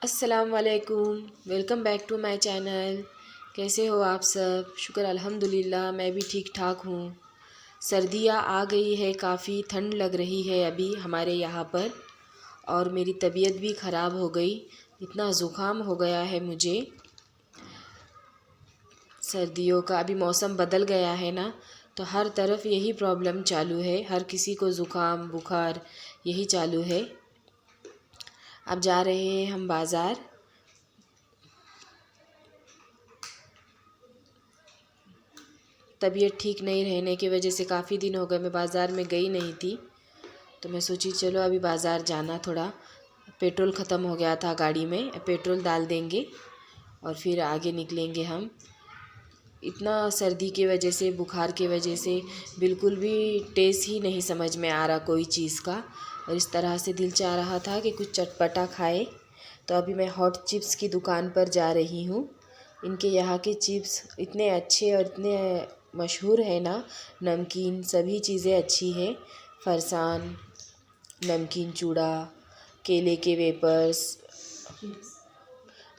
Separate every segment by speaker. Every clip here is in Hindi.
Speaker 1: अस्सलाम वालेकुम। Welcome back to my channel. कैसे हो आप सब? शुक्र अल्हम्दुलिल्लाह मैं भी ठीक ठाक हूँ। सर्दियाँ आ गई है, काफ़ी ठंड लग रही है अभी हमारे यहाँ पर। और मेरी तबीयत भी ख़राब हो गई, इतना ज़ुकाम हो गया है मुझे। सर्दियों का अभी मौसम बदल गया है ना, तो हर तरफ यही प्रॉब्लम चालू है, हर किसी को ज़ुकाम बुखार यही चालू है। अब जा रहे हैं हम बाज़ार। तबीयत ठीक नहीं रहने की वजह से काफ़ी दिन हो गए मैं बाज़ार में गई नहीं थी, तो मैं सोची चलो अभी बाज़ार जाना। थोड़ा पेट्रोल ख़त्म हो गया था गाड़ी में, पेट्रोल डाल देंगे और फिर आगे निकलेंगे हम। इतना सर्दी की वजह से, बुखार की वजह से बिल्कुल भी टेस्ट ही नहीं समझ में आ रहा कोई चीज़ का। और इस तरह से दिल चाह रहा था कि कुछ चटपटा खाए, तो अभी मैं हॉट चिप्स की दुकान पर जा रही हूँ। इनके यहाँ के चिप्स इतने अच्छे और इतने मशहूर है ना, नमकीन सभी चीज़ें अच्छी है। फरसान, नमकीन चूड़ा, केले के वेपर्स,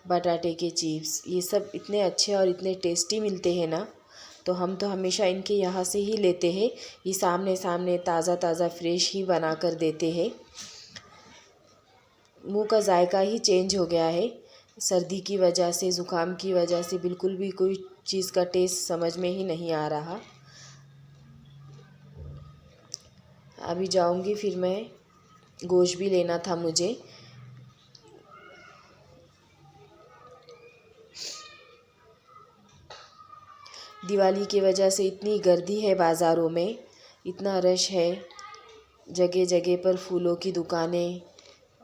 Speaker 1: बटाटे के चिप्स, ये सब इतने अच्छे और इतने टेस्टी मिलते हैं ना, तो हम तो हमेशा इनके यहाँ से ही लेते हैं। ये सामने सामने ताज़ा ताज़ा फ्रेश ही बना कर देते हैं। मुंह का जायका ही चेंज हो गया है सर्दी की वजह से, ज़ुकाम की वजह से बिल्कुल भी कोई चीज़ का टेस्ट समझ में ही नहीं आ रहा। अभी जाऊंगी, फिर मैं गोश्त भी लेना था मुझे। दिवाली की वजह से इतनी गर्दी है बाज़ारों में, इतना रश है, जगह जगह पर फूलों की दुकानें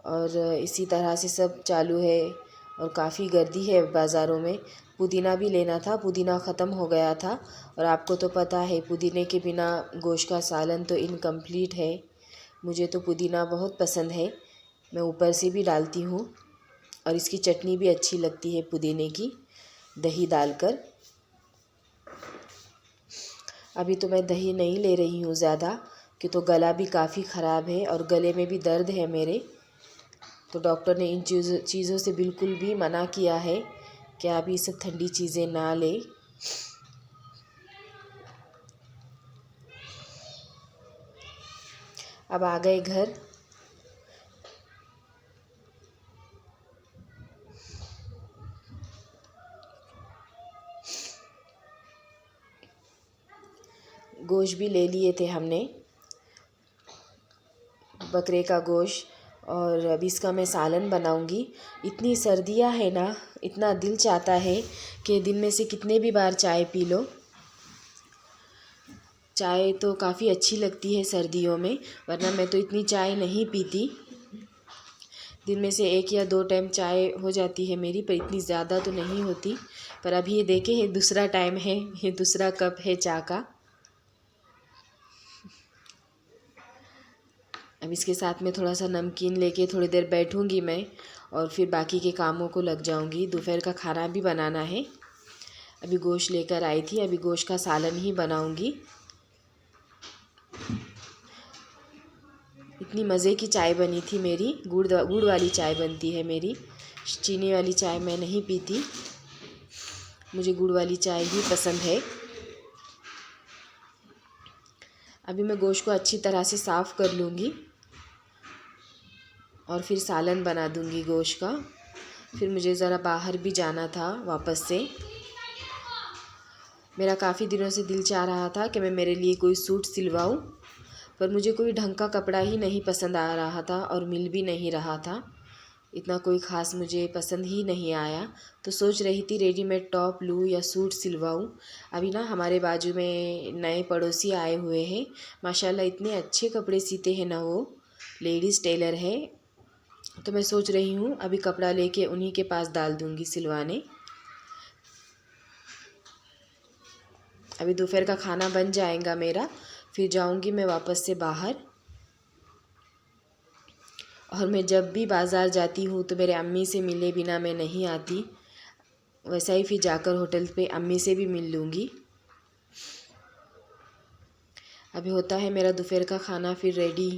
Speaker 1: और इसी तरह से सब चालू है और काफ़ी गर्दी है बाज़ारों में। पुदीना भी लेना था, पुदीना ख़त्म हो गया था, और आपको तो पता है पुदीने के बिना गोश्त का सालन तो इनकम्प्लीट है। मुझे तो पुदीना बहुत पसंद है, मैं ऊपर से भी डालती हूँ, और इसकी चटनी भी अच्छी लगती है पुदीने की, दही डालकर। अभी तो मैं दही नहीं ले रही हूँ ज़्यादा, कि तो गला भी काफ़ी ख़राब है और गले में भी दर्द है मेरे, तो डॉक्टर ने इन चीज़ों से बिल्कुल भी मना किया है कि आप ये सब ठंडी चीज़ें ना लें। अब आ गए घर। गोश्त भी ले लिए थे हमने, बकरे का गोश्त, और अभी इसका मैं सालन बनाऊंगी। इतनी सर्दियां है ना, इतना दिल चाहता है कि दिन में से कितने भी बार चाय पी लो। चाय तो काफ़ी अच्छी लगती है सर्दियों में, वरना मैं तो इतनी चाय नहीं पीती। दिन में से 1 या 2 टाइम चाय हो जाती है मेरी, पर इतनी ज़्यादा तो नहीं होती। पर अभी ये देखे, ये दूसरा टाइम है, ये दूसरा कप है चाय का। अब इसके साथ में थोड़ा सा नमकीन लेके थोड़ी देर बैठूंगी मैं, और फिर बाकी के कामों को लग जाऊंगी। दोपहर का खाना भी बनाना है। अभी गोश्त लेकर आई थी, अभी गोश्त का सालन ही बनाऊंगी। इतनी मज़े की चाय बनी थी मेरी, गुड़ वाली चाय बनती है मेरी, चीनी वाली चाय मैं नहीं पीती, मुझे गुड़ वाली चाय ही पसंद है। अभी मैं गोश्त को अच्छी तरह से साफ़ कर लूँगी और फिर सालन बना दूँगी गोश्त का। फिर मुझे ज़रा बाहर भी जाना था वापस से। मेरा काफ़ी दिनों से दिल चाह रहा था कि मैं मेरे लिए कोई सूट सिलवाऊँ, पर मुझे कोई ढंग का कपड़ा ही नहीं पसंद आ रहा था और मिल भी नहीं रहा था। इतना कोई ख़ास मुझे पसंद ही नहीं आया, तो सोच रही थी रेडीमेड टॉप लूँ या सूट सिलवाऊँ। अभी ना हमारे बाजू में नए पड़ोसी आए हुए हैं, माशाल्लाह इतने अच्छे कपड़े सीते हैं ना वो, लेडीज़ टेलर है। तो मैं सोच रही हूँ अभी कपड़ा लेके उन्हीं के पास डाल दूँगी सिलवाने। अभी दोपहर का खाना बन जाएगा मेरा, फिर जाऊँगी मैं वापस से बाहर। और मैं जब भी बाज़ार जाती हूँ तो मेरे अम्मी से मिले बिना मैं नहीं आती। वैसा ही फिर जाकर होटल पे अम्मी से भी मिल लूँगी। अभी होता है मेरा दोपहर का खाना फिर रेडी।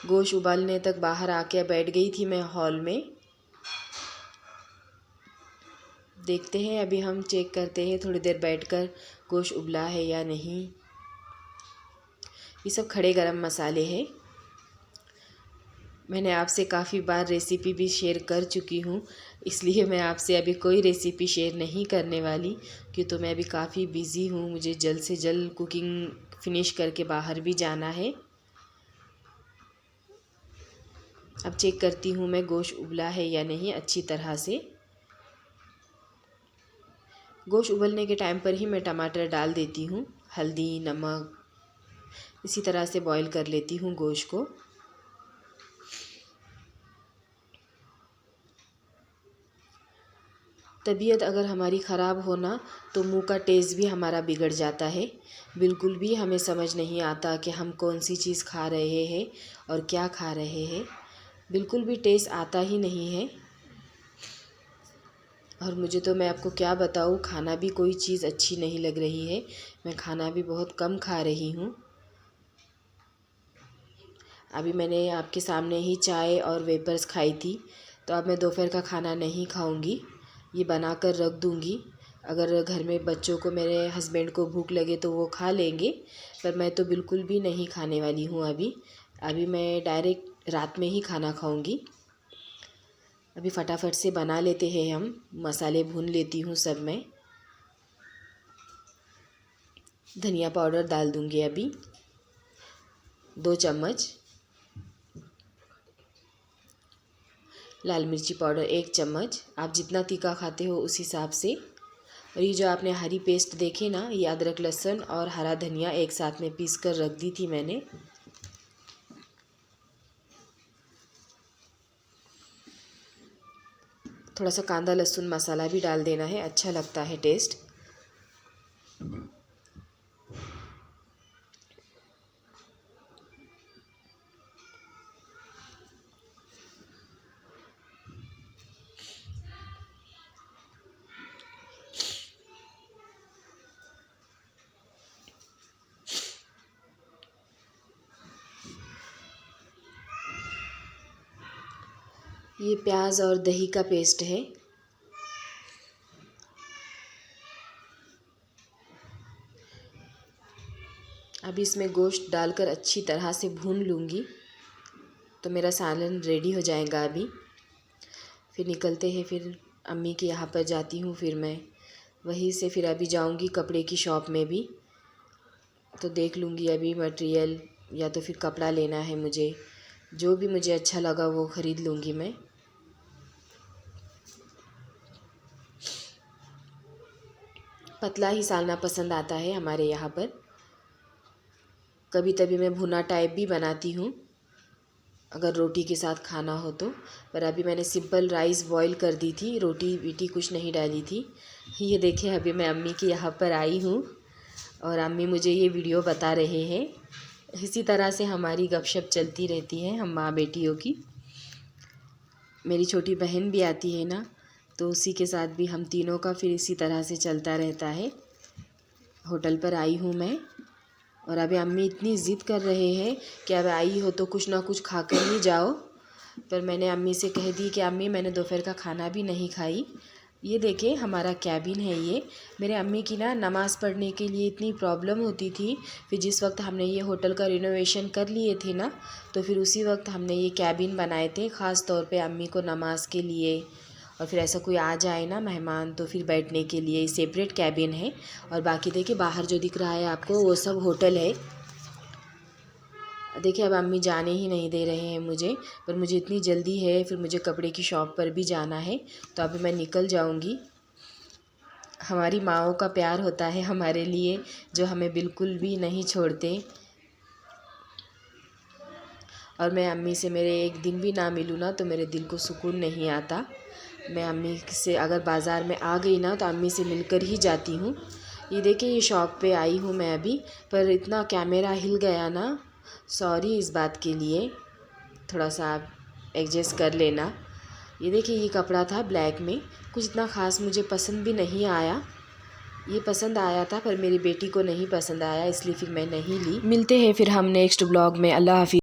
Speaker 1: गोश्त उबालने तक बाहर आके बैठ गई थी मैं हॉल में। देखते हैं, अभी हम चेक करते हैं थोड़ी देर बैठकर गोश्त उबला है या नहीं। ये सब खड़े गरम मसाले हैं। मैंने आपसे काफ़ी बार रेसिपी भी शेयर कर चुकी हूँ, इसलिए मैं आपसे अभी कोई रेसिपी शेयर नहीं करने वाली, क्योंकि तो मैं अभी काफ़ी बिज़ी हूँ। मुझे जल्द से जल्द कुकिंग फिनिश करके बाहर भी जाना है। अब चेक करती हूँ मैं गोश्त उबला है या नहीं अच्छी तरह से। गोश्त उबलने के टाइम पर ही मैं टमाटर डाल देती हूँ, हल्दी, नमक, इसी तरह से बॉईल कर लेती हूँ गोश्त को। तबीयत अगर हमारी ख़राब हो ना तो मुंह का टेस्ट भी हमारा बिगड़ जाता है। बिल्कुल भी हमें समझ नहीं आता कि हम कौन सी चीज़ खा रहे हैं और क्या खा रहे हैं। बिल्कुल भी टेस्ट आता ही नहीं है। और मुझे तो मैं आपको क्या बताऊँ, खाना भी कोई चीज़ अच्छी नहीं लग रही है। मैं खाना भी बहुत कम खा रही हूँ। अभी मैंने आपके सामने ही चाय और वेपर्स खाई थी, तो अब मैं दोपहर का खाना नहीं खाऊंगी, ये बना कर रख दूंगी। अगर घर में बच्चों को, मेरे हस्बैंड को भूख लगे तो वो खा लेंगे, पर मैं तो बिल्कुल भी नहीं खाने वाली हूँ अभी मैं डायरेक्ट रात में ही खाना खाऊंगी। अभी फटाफट से बना लेते हैं हम। मसाले भून लेती हूँ सब मैं। धनिया पाउडर डाल दूंगी अभी 2 चम्मच, लाल मिर्ची पाउडर 1 चम्मच। आप जितना तीखा खाते हो उस हिसाब से। और ये जो आपने हरी पेस्ट देखे ना, ये अदरक, लहसुन और हरा धनिया एक साथ में पीस कर रख दी थी मैंने। थोड़ा सा कांदा लहसुन मसाला भी डाल देना है, अच्छा लगता है टेस्ट। ये प्याज और दही का पेस्ट है। अभी इसमें गोश्त डालकर अच्छी तरह से भून लूँगी, तो मेरा सालन रेडी हो जाएगा। अभी फिर निकलते हैं, फिर अम्मी के यहाँ पर जाती हूँ। फिर मैं वहीं से फिर अभी जाऊँगी कपड़े की शॉप में भी, तो देख लूँगी अभी मटेरियल, या तो फिर कपड़ा लेना है मुझे। जो भी मुझे अच्छा लगा वो ख़रीद लूँगी मैं। पतला ही सालना पसंद आता है हमारे यहाँ पर। कभी कभी मैं भुना टाइप भी बनाती हूँ, अगर रोटी के साथ खाना हो तो। पर अभी मैंने सिंपल राइस बॉईल कर दी थी, रोटी वीटी कुछ नहीं डाली थी। ये देखिए, अभी मैं अम्मी के यहाँ पर आई हूँ और अम्मी मुझे ये वीडियो बता रहे हैं। इसी तरह से हमारी गपशप चलती रहती है हम माँ बेटियों की। मेरी छोटी बहन भी आती है ना, तो उसी के साथ भी हम तीनों का फिर इसी तरह से चलता रहता है। होटल पर आई हूँ मैं, और अभी अम्मी इतनी ज़िद कर रहे हैं कि अब आई हो तो कुछ ना कुछ खा कर ही जाओ। पर मैंने अम्मी से कह दी कि अम्मी, मैंने दोपहर का खाना भी नहीं खाई। ये देखिए हमारा कैबिन है ये। मेरे अम्मी की ना नमाज़ पढ़ने के लिए इतनी प्रॉब्लम होती थी, फिर जिस वक्त हमने ये होटल का रिनोवेशन कर लिए थे ना, तो फिर उसी वक्त हमने ये कैबिन बनाए थे ख़ास तौर पे अम्मी को नमाज़ के लिए। और फिर ऐसा कोई आ जाए ना मेहमान, तो फिर बैठने के लिए सेपरेट कैबिन है। और बाकी देखिए बाहर जो दिख रहा है आपको, वो सब होटल है। देखिए अब अम्मी जाने ही नहीं दे रहे हैं मुझे, पर मुझे इतनी जल्दी है, फिर मुझे कपड़े की शॉप पर भी जाना है, तो अभी मैं निकल जाऊंगी। हमारी माँओं का प्यार होता है हमारे लिए, जो हमें बिल्कुल भी नहीं छोड़ते। और मैं अम्मी से मेरे एक दिन भी ना मिलूँ ना तो मेरे दिल को सुकून नहीं आता। मैं अम्मी से अगर बाज़ार में आ गई ना तो अम्मी से मिलकर ही जाती हूँ। ये देखिए, ये शॉप पे आई हूँ मैं अभी, पर इतना कैमरा हिल गया ना, सॉरी इस बात के लिए, थोड़ा सा आप एडजस्ट कर लेना। ये देखिए, ये कपड़ा था ब्लैक में, कुछ इतना ख़ास मुझे पसंद भी नहीं आया। ये पसंद आया था पर मेरी बेटी को नहीं पसंद आया, इसलिए फिर मैं नहीं ली। मिलते हैं फिर हम नेक्स्ट ब्लॉग में। अल्लाह हाफिज़।